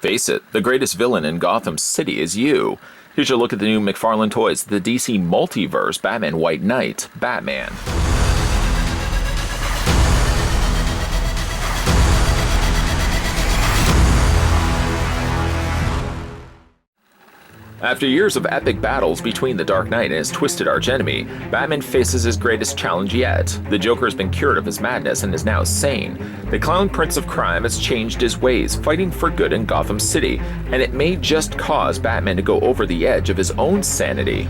Face it, the greatest villain in Gotham City is you. Here's your look at the new McFarlane toys, the DC Multiverse Batman White Knight Batman. After years of epic battles between the Dark Knight and his twisted archenemy, Batman faces his greatest challenge yet. The Joker has been cured of his madness and is now sane. The clown prince of crime has changed his ways, fighting for good in Gotham City, and it may just cause Batman to go over the edge of his own sanity.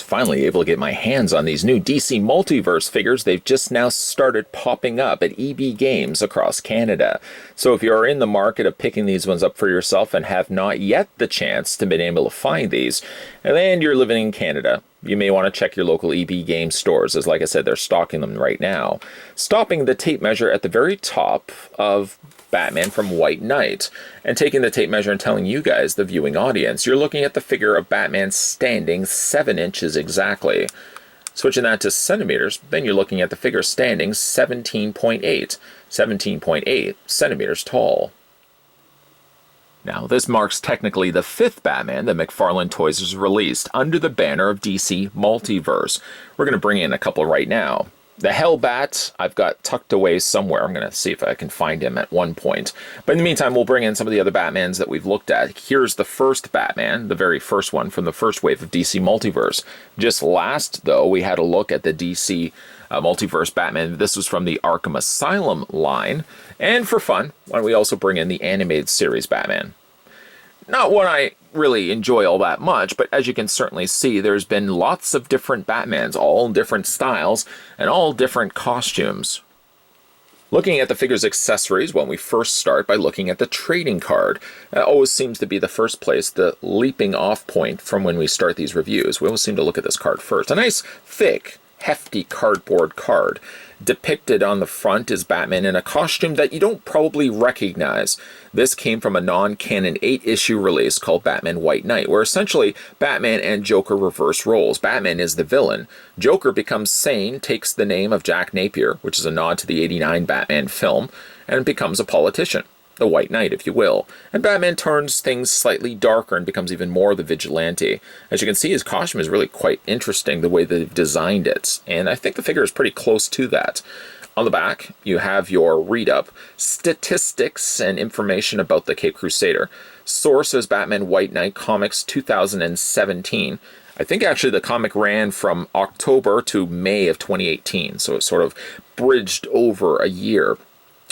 Finally able to get my hands on these new DC Multiverse figures. They've just now started popping up at EB Games across Canada. So if you're in the market of picking these ones up for yourself and have not yet the chance to be able to find these, and you're living in Canada, you may want to check your local EB Games stores, as like I said, they're stocking them right now. Stopping the tape measure at the very top of Batman from White Knight, and taking the tape measure and telling you guys, the viewing audience, you're looking at the figure of Batman standing 7 inches exactly. Switching that to centimeters, then you're looking at the figure standing 17.8 centimeters tall. Now, this marks technically the 5th Batman that McFarlane Toys has released under the banner of DC Multiverse. We're going to bring in a couple right now. The Hellbat, I've got tucked away somewhere. I'm going to see if I can find him at one point. But in the meantime, we'll bring in some of the other Batmans that we've looked at. Here's the first Batman, the very first one from the first wave of DC Multiverse. Just last, though, we had a look at the DC Multiverse Batman. This was from the Arkham Asylum line. And for fun, why don't we also bring in the animated series Batman? Not one I really enjoy all that much, but as you can certainly see, there's been lots of different Batmans, all different styles, and all different costumes. Looking at the figure's accessories, when we first start by looking at the trading card. That always seems to be the first place, the leaping off point from when we start these reviews. We always seem to look at this card first. A nice, thick, hefty cardboard card. Depicted on the front is Batman in a costume that you don't probably recognize. This came from a non-canon 8-issue release called Batman White Knight, where essentially Batman and Joker reverse roles. Batman is the villain. Joker becomes sane, takes the name of Jack Napier, which is a nod to the '89 Batman film, and becomes a politician. The White Knight, if you will. And Batman turns things slightly darker and becomes even more the vigilante. As you can see, his costume is really quite interesting, the way they've designed it. And I think the figure is pretty close to that. On the back, you have your read-up, statistics and information about the Cape Crusader. Source is Batman White Knight Comics 2017. I think actually the comic ran from October to May of 2018, so it sort of bridged over a year.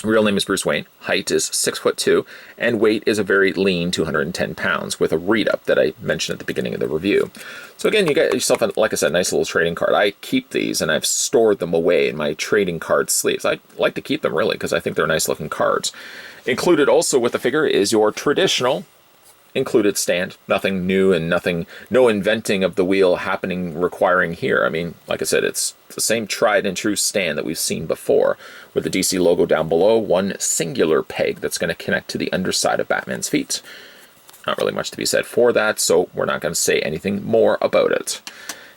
Real name is Bruce Wayne, height is 6'2", and weight is a very lean 210 pounds with a read-up that I mentioned at the beginning of the review. So again, you get yourself, like I said, a nice little trading card. I keep these and I've stored them away in my trading card sleeves. I like to keep them really because I think they're nice looking cards. Included also with the figure is your traditional included stand. Nothing new and no inventing of the wheel happening requiring here. I mean, like I said, it's the same tried and true stand that we've seen before with the DC logo down below, one singular peg that's going to connect to the underside of Batman's feet. Not really much to be said for that, so we're not going to say anything more about it.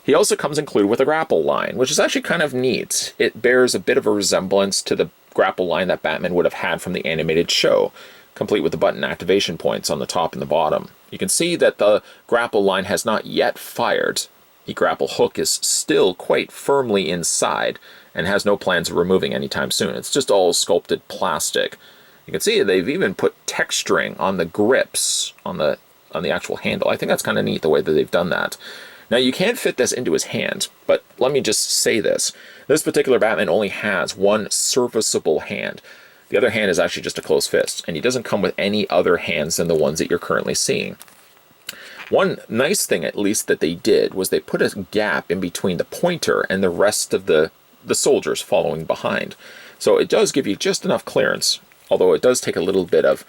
He also comes included with a grapple line, which is actually kind of neat. It bears a bit of a resemblance to the grapple line that Batman would have had from the animated show, complete with the button activation points on the top and the bottom. You can see that the grapple line has not yet fired. The grapple hook is still quite firmly inside and has no plans of removing anytime soon. It's just all sculpted plastic. You can see they've even put texturing on the grips on the actual handle. I think that's kind of neat the way that they've done that. Now you can't fit this into his hand, but let me just say this. This particular Batman only has one serviceable hand. The other hand is actually just a closed fist, and he doesn't come with any other hands than the ones that you're currently seeing. One nice thing, at least, that they did was they put a gap in between the pointer and the rest of the soldiers following behind. So it does give you just enough clearance, although it does take a little bit of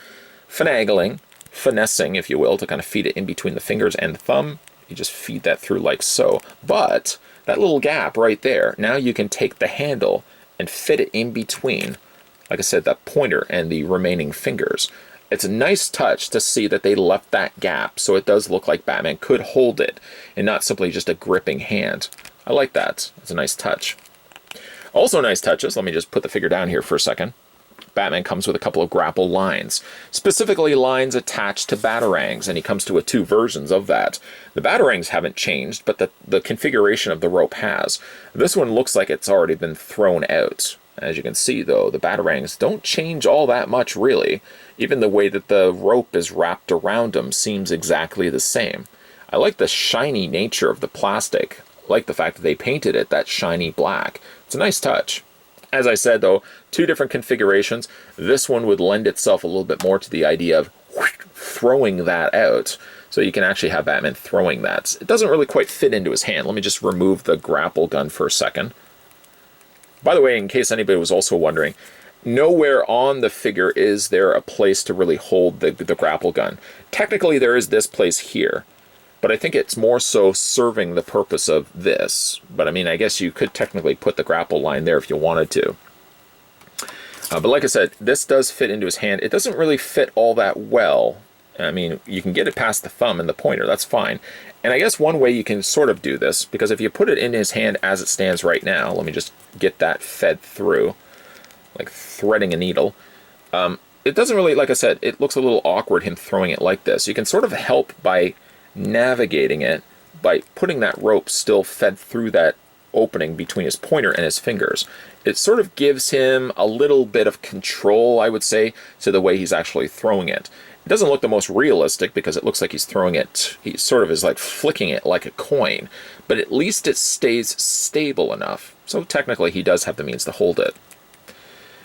finessing, if you will, to kind of feed it in between the fingers and the thumb. You just feed that through like so. But that little gap right there, now you can take the handle and fit it in between, like I said, that pointer and the remaining fingers. It's a nice touch to see that they left that gap, so it does look like Batman could hold it, and not simply just a gripping hand. I like that. It's a nice touch. Also nice touches, let me just put the figure down here for a second. Batman comes with a couple of grapple lines, specifically lines attached to batarangs, and he comes to 2 versions of that. The batarangs haven't changed, but the configuration of the rope has. This one looks like it's already been thrown out. As you can see, though, the batarangs don't change all that much, really. Even the way that the rope is wrapped around them seems exactly the same. I like the shiny nature of the plastic. I like the fact that they painted it that shiny black. It's a nice touch. As I said, though, 2 different configurations. This one would lend itself a little bit more to the idea of throwing that out. So you can actually have Batman throwing that. It doesn't really quite fit into his hand. Let me just remove the grapple gun for a second. By the way, in case anybody was also wondering, nowhere on the figure is there a place to really hold the grapple gun. Technically, there is this place here. But I think it's more so serving the purpose of this. But I mean, I guess you could technically put the grapple line there if you wanted to. But like I said, this does fit into his hand. It doesn't really fit all that well. I mean, you can get it past the thumb and the pointer. That's fine. And I guess one way you can sort of do this, because if you put it in his hand as it stands right now, let me just get that fed through, like threading a needle. It doesn't really, like I said, it looks a little awkward him throwing it like this. You can sort of help by navigating it by putting that rope still fed through that opening between his pointer and his fingers. It sort of gives him a little bit of control, I would say, to the way he's actually throwing it. It doesn't look the most realistic because it looks like he's throwing it, he sort of is like flicking it like a coin, but at least it stays stable enough. So technically he does have the means to hold it.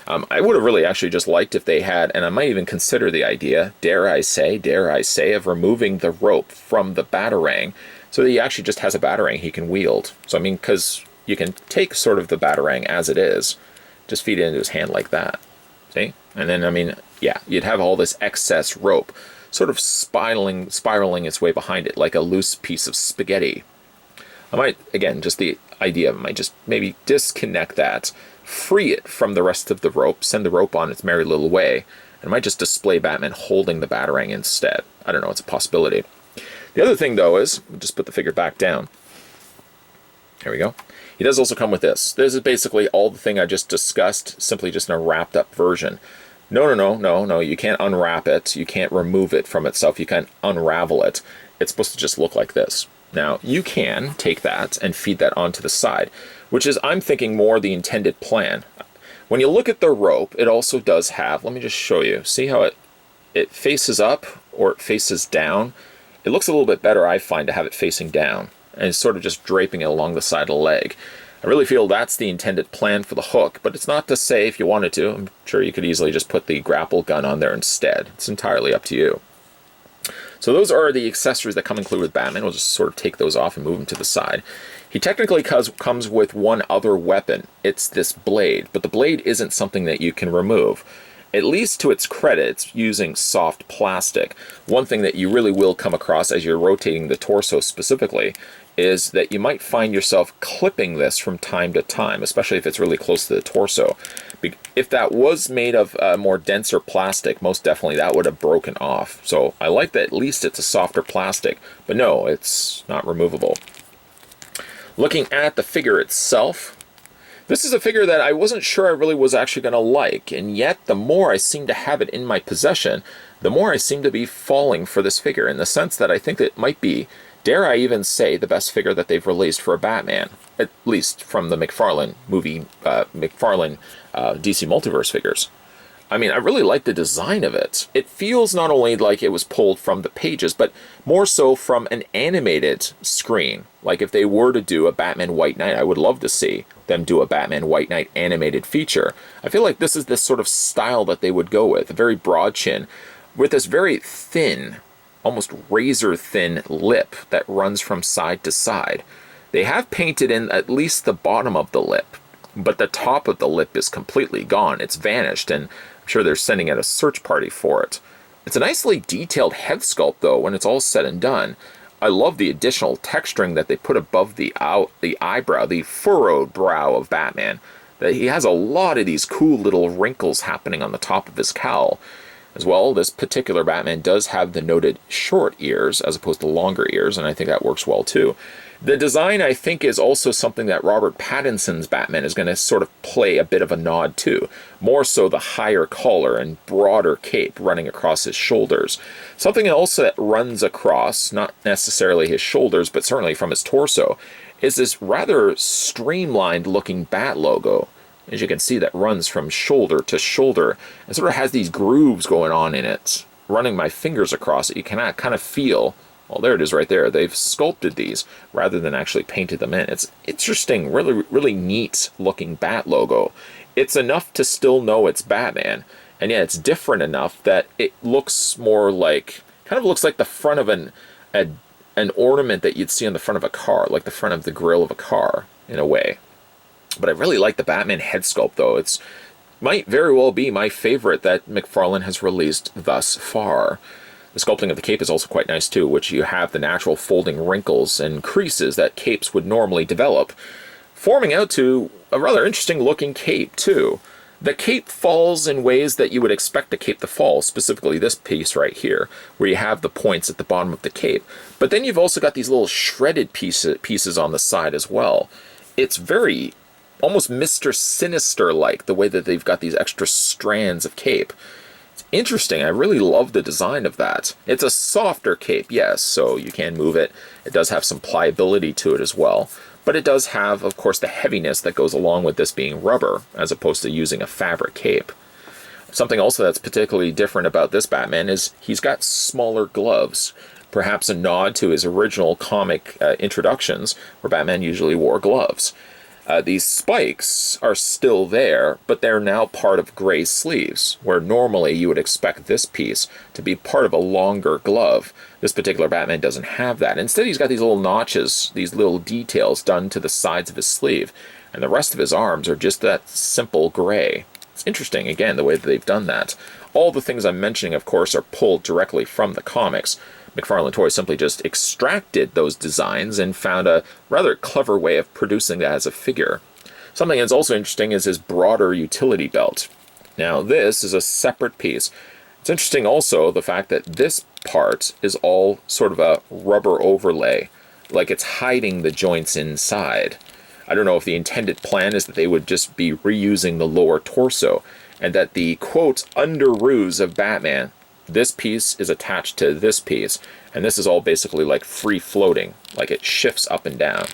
I would have really actually just liked if they had, and I might even consider the idea, dare I say, of removing the rope from the batarang so that he actually just has a batarang he can wield. So I mean, because you can take sort of the batarang as it is, just feed it into his hand like that. See? And then, I mean, yeah, you'd have all this excess rope sort of spiraling its way behind it like a loose piece of spaghetti. I might, again, just the idea of it might just maybe disconnect that, free it from the rest of the rope, send the rope on its merry little way, and it might just display Batman holding the batarang instead. I don't know, it's a possibility. The other thing, though, is, we'll just put the figure back down. There we go. He does also come with this. This is basically all the thing I just discussed, simply just in a wrapped up version. No, you can't unwrap it. You can't remove it from itself. You can't unravel it. It's supposed to just look like this. Now, you can take that and feed that onto the side, which is, I'm thinking, more the intended plan. When you look at the rope, it also does have, let me just show you, see how it faces up or it faces down? It looks a little bit better, I find, to have it facing down and sort of just draping it along the side of the leg. I really feel that's the intended plan for the hook, but it's not to say if you wanted to. I'm sure you could easily just put the grapple gun on there instead. It's entirely up to you. So those are the accessories that come included with Batman. We'll just sort of take those off and move them to the side. He technically comes with one other weapon. It's this blade, but the blade isn't something that you can remove. At least to its credit, it's using soft plastic. One thing that you really will come across as you're rotating the torso specifically is that you might find yourself clipping this from time to time, especially if it's really close to the torso. If that was made of more denser plastic, most definitely that would have broken off. So I like that at least it's a softer plastic, but no, it's not removable. Looking at the figure itself, this is a figure that I wasn't sure I really was actually going to like, and yet the more I seem to have it in my possession, the more I seem to be falling for this figure, in the sense that I think that it might be, dare I even say, the best figure that they've released for a Batman, at least from the McFarlane movie, DC Multiverse figures. I mean, I really like the design of it. It feels not only like it was pulled from the pages, but more so from an animated screen. Like if they were to do a Batman White Knight, I would love to see them do a Batman White Knight animated feature. I feel like this is the sort of style that they would go with, a very broad chin, with this very thin, almost razor thin lip that runs from side to side. They have painted in at least the bottom of the lip, but the top of the lip is completely gone. It's vanished, and I'm sure they're sending out a search party for it. It's a nicely detailed head sculpt, though, when it's all said and done. I love the additional texturing that they put above the eyebrow, the furrowed brow of Batman. That he has a lot of these cool little wrinkles happening on the top of his cowl. As well, this particular Batman does have the noted short ears as opposed to longer ears, and I think that works well too. The design, I think, is also something that Robert Pattinson's Batman is going to sort of play a bit of a nod to. More so the higher collar and broader cape running across his shoulders. Something else that runs across, not necessarily his shoulders, but certainly from his torso, is this rather streamlined looking bat logo. As you can see, that runs from shoulder to shoulder and sort of has these grooves going on in it. Running my fingers across it, you can kind of feel, well, there it is right there. They've sculpted these rather than actually painted them in. It's interesting, really, really neat looking bat logo. It's enough to still know it's Batman, and yeah, it's different enough that it looks more like, kind of looks like the front of an ornament that you'd see on the front of a car, like the front of the grille of a car, in a way. But I really like the Batman head sculpt, though. It's might very well be my favorite that McFarlane has released thus far. The sculpting of the cape is also quite nice, too, which you have the natural folding wrinkles and creases that capes would normally develop, forming out to a rather interesting-looking cape, too. The cape falls in ways that you would expect a cape to fall, specifically this piece right here, where you have the points at the bottom of the cape. But then you've also got these little shredded pieces on the side as well. It's very almost Mr. Sinister-like, the way that they've got these extra strands of cape. It's interesting. I really love the design of that. It's a softer cape, yes, so you can move it. It does have some pliability to it as well. But it does have, of course, the heaviness that goes along with this being rubber, as opposed to using a fabric cape. Something also that's particularly different about this Batman is he's got smaller gloves. Perhaps a nod to his original comic introductions, where Batman usually wore gloves. These spikes are still there, but they're now part of gray sleeves, where normally you would expect this piece to be part of a longer glove. This particular Batman doesn't have that. Instead, he's got these little notches, these little details done to the sides of his sleeve, and the rest of his arms are just that simple gray. It's interesting, again, the way that they've done that. All the things I'm mentioning, of course, are pulled directly from the comics. McFarlane Toys simply just extracted those designs and found a rather clever way of producing that as a figure. Something that's also interesting is his broader utility belt. Now, this is a separate piece. It's interesting also the fact that this part is all sort of a rubber overlay, like it's hiding the joints inside. I don't know if the intended plan is that they would just be reusing the lower torso, and that the, quote, underoos of Batman, this piece is attached to this piece, and this is all basically like free floating, like it shifts up and down.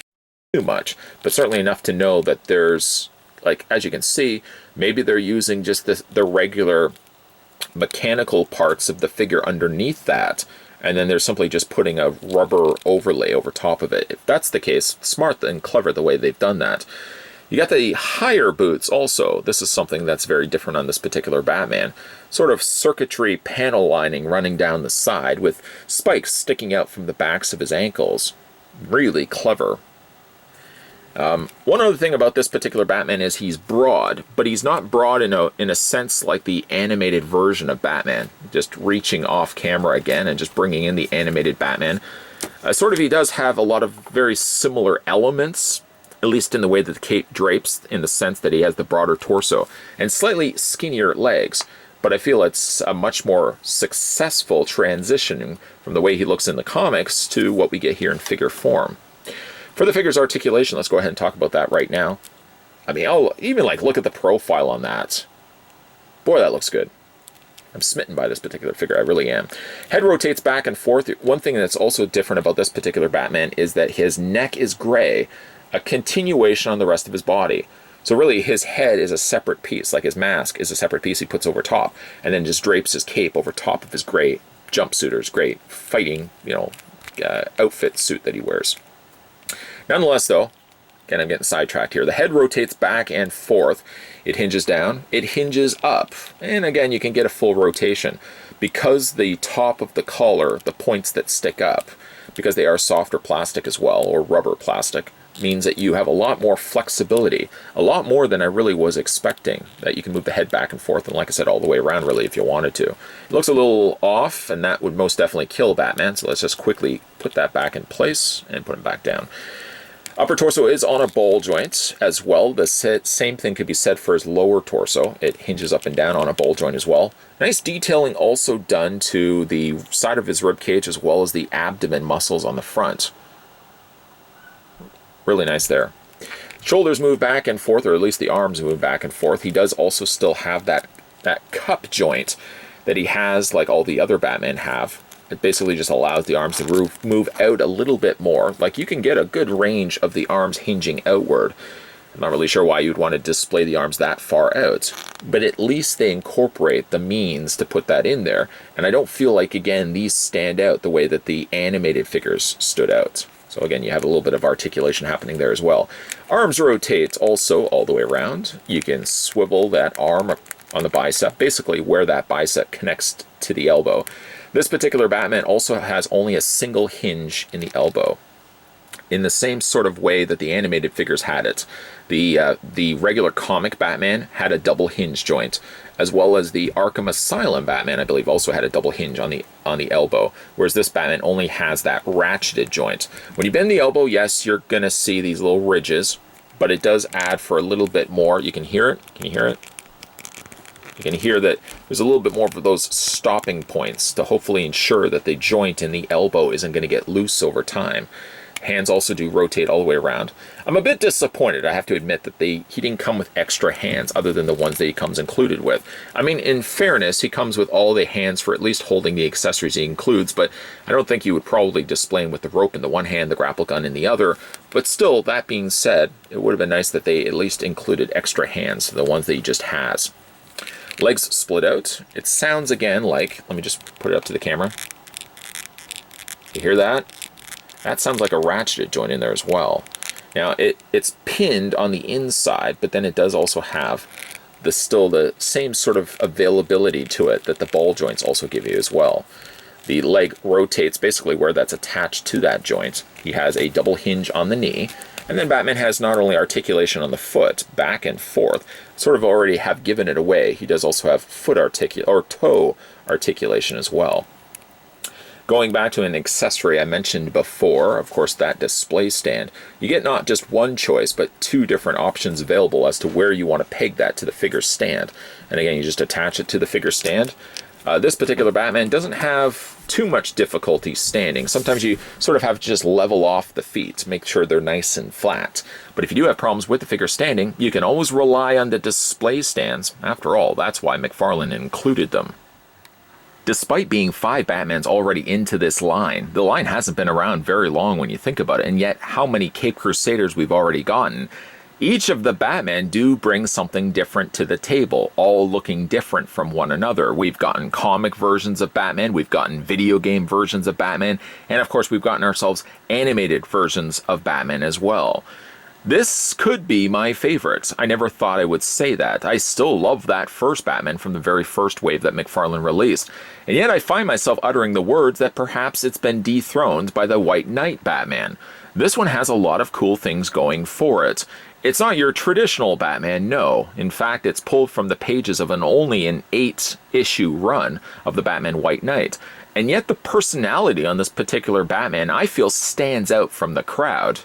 Too much, but certainly enough to know that there's, like, as you can see, maybe they're using just the regular mechanical parts of the figure underneath that, and then they're simply just putting a rubber overlay over top of it. If that's the case, smart and clever the way they've done that. You got the higher boots also. This is something that's very different on this particular Batman. Sort of circuitry panel lining running down the side with spikes sticking out from the backs of his ankles. Really clever. One other thing about this particular Batman is he's broad, but he's not broad in a sense like the animated version of Batman. Just reaching off camera again and just bringing in the animated Batman. He does have a lot of very similar elements, at least in the way that the cape drapes, in the sense that he has the broader torso and slightly skinnier legs. But I feel it's a much more successful transition from the way he looks in the comics to what we get here in figure form. For the figure's articulation, let's go ahead and talk about that right now. I mean, I'll even look at the profile on that. Boy, that looks good. I'm smitten by this particular figure, I really am. Head rotates back and forth. One thing that's also different about this particular Batman is that his neck is gray, a continuation on the rest of his body. So really, his head is a separate piece, like his mask is a separate piece he puts over top, and then just drapes his cape over top of his gray jumpsuit or his gray fighting, outfit suit that he wears. Nonetheless, though, again, I'm getting sidetracked here. The head rotates back and forth. It hinges down. It hinges up. And again, you can get a full rotation. Because the top of the collar, the points that stick up, because they are softer plastic as well, or rubber plastic, means that you have a lot more flexibility, a lot more than I really was expecting, that you can move the head back and forth, and like I said, all the way around really if you wanted to. It looks a little off, and that would most definitely kill Batman, so let's just quickly put that back in place and put him back down. Upper torso is on a ball joint as well. The same thing could be said for his lower torso. It hinges up and down on a ball joint as well. Nice detailing also done to the side of his rib cage as well as the abdomen muscles on the front. Really nice there. Shoulders move back and forth, or at least the arms move back and forth. He does also still have that cup joint that he has like all the other Batman have. It basically just allows the arms to move out a little bit more. Like, you can get a good range of the arms hinging outward. I'm not really sure why you'd want to display the arms that far out, but at least they incorporate the means to put that in there. And I don't feel like, again, these stand out the way that the animated figures stood out. So again, you have a little bit of articulation happening there as well. Arms rotate also all the way around. You can swivel that arm on the bicep, basically where that bicep connects to the elbow. This particular Batman also has only a single hinge in the elbow, in the same sort of way that the animated figures had it. The regular comic Batman had a double hinge joint, as well as the Arkham Asylum Batman, I believe, also had a double hinge on the elbow, whereas this Batman only has that ratcheted joint. When you bend the elbow, yes, you're going to see these little ridges, but it does add for a little bit more. You can hear it. Can you hear it? You can hear that there's a little bit more of those stopping points to hopefully ensure that the joint in the elbow isn't going to get loose over time. Hands also do rotate all the way around. I'm a bit disappointed, I have to admit, that he didn't come with extra hands other than the ones that he comes included with. I mean, in fairness, he comes with all the hands for at least holding the accessories he includes, but I don't think you would probably display him with the rope in the one hand, the grapple gun in the other. But still, that being said, it would have been nice that they at least included extra hands, the ones that he just has. Legs split out. It sounds again like, let me just put it up to the camera. You hear that? That sounds like a ratcheted joint in there as well. Now, it's pinned on the inside, but then it does also have still the same sort of availability to it that the ball joints also give you as well. The leg rotates basically where that's attached to that joint. He has a double hinge on the knee, and then Batman has not only articulation on the foot, back and forth, sort of already have given it away. He does also have toe articulation as well. Going back to an accessory I mentioned before, of course, that display stand, you get not just one choice, but two different options available as to where you want to peg that to the figure stand. And again, you just attach it to the figure stand. This particular Batman doesn't have too much difficulty standing. Sometimes you sort of have to just level off the feet to make sure they're nice and flat. But if you do have problems with the figure standing, you can always rely on the display stands. After all, that's why McFarlane included them. Despite being 5 Batmans already into this line, the line hasn't been around very long when you think about it, and yet how many Caped Crusaders we've already gotten. Each of the Batman do bring something different to the table, all looking different from one another. We've gotten comic versions of Batman, we've gotten video game versions of Batman, and of course we've gotten ourselves animated versions of Batman as well. This could be my favorite. I never thought I would say that. I still love that first Batman from the very first wave that McFarlane released. And yet I find myself uttering the words that perhaps it's been dethroned by the White Knight Batman. This one has a lot of cool things going for it. It's not your traditional Batman, no. In fact, it's pulled from the pages of only an 8-issue run of the Batman White Knight. And yet the personality on this particular Batman, I feel, stands out from the crowd.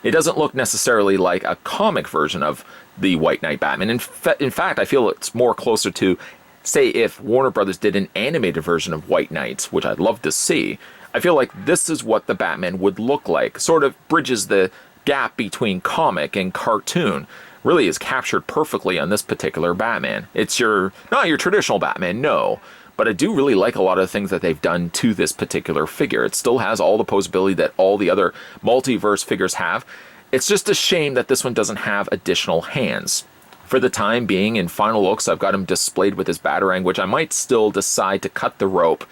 It doesn't look necessarily like a comic version of the White Knight Batman. In fact, I feel it's more closer to, say, if Warner Brothers did an animated version of White Knight, which I'd love to see. I feel like this is what the Batman would look like. Sort of bridges the gap between comic and cartoon. Really is captured perfectly on this particular Batman. It's not your traditional Batman, no. But I do really like a lot of the things that they've done to this particular figure. It still has all the posability that all the other multiverse figures have. It's just a shame that this one doesn't have additional hands. For the time being, in final looks, I've got him displayed with his Batarang, which I might still decide to cut the rope.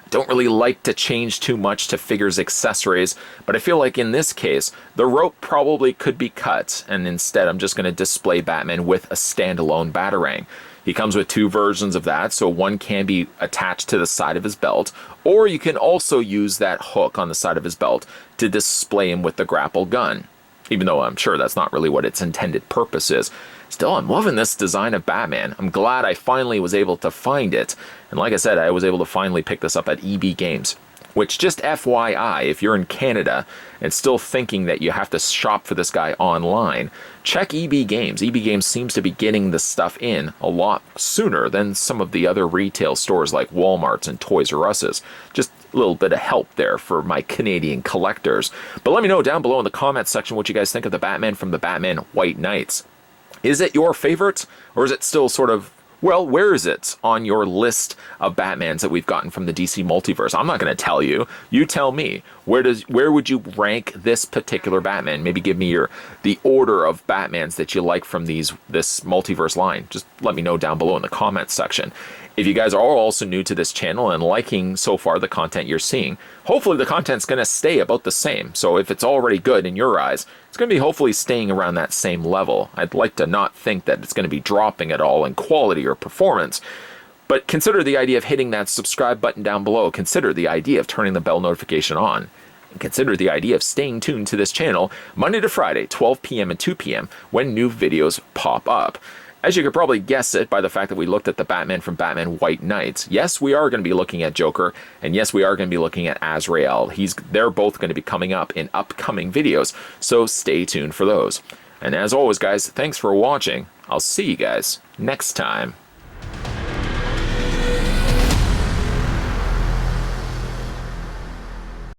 I don't really like to change too much to figures' accessories, but I feel like in this case, the rope probably could be cut, and instead I'm just going to display Batman with a standalone Batarang. He comes with 2 versions of that, so one can be attached to the side of his belt, or you can also use that hook on the side of his belt to display him with the grapple gun. Even though I'm sure that's not really what its intended purpose is. Still, I'm loving this design of Batman. I'm glad I finally was able to find it. And like I said, I was able to finally pick this up at EB Games. Which, just FYI, if you're in Canada and still thinking that you have to shop for this guy online, check EB Games. EB Games seems to be getting this stuff in a lot sooner than some of the other retail stores like Walmart's and Toys R Us's. Just a little bit of help there for my Canadian collectors. But let me know down below in the comments section what you guys think of the Batman from the Batman White Knights. Is it your favorite, or is it still sort of, well, where is it on your list of Batmans that we've gotten from the DC Multiverse? I'm not going to tell you. You tell me. Where would you rank this particular Batman? Maybe give me the order of Batmans that you like from this Multiverse line. Just let me know down below in the comments section. If you guys are also new to this channel and liking so far the content you're seeing, hopefully the content's going to stay about the same. So if it's already good in your eyes, it's going to be hopefully staying around that same level. I'd like to not think that it's going to be dropping at all in quality or performance. But consider the idea of hitting that subscribe button down below. Consider the idea of turning the bell notification on. And consider the idea of staying tuned to this channel Monday to Friday, 12 p.m. and 2 p.m. when new videos pop up. As you could probably guess it by the fact that we looked at the Batman from Batman White Knights, yes, we are going to be looking at Joker, and yes, we are going to be looking at Azrael. They're both going to be coming up in upcoming videos, so stay tuned for those. And as always, guys, thanks for watching. I'll see you guys next time.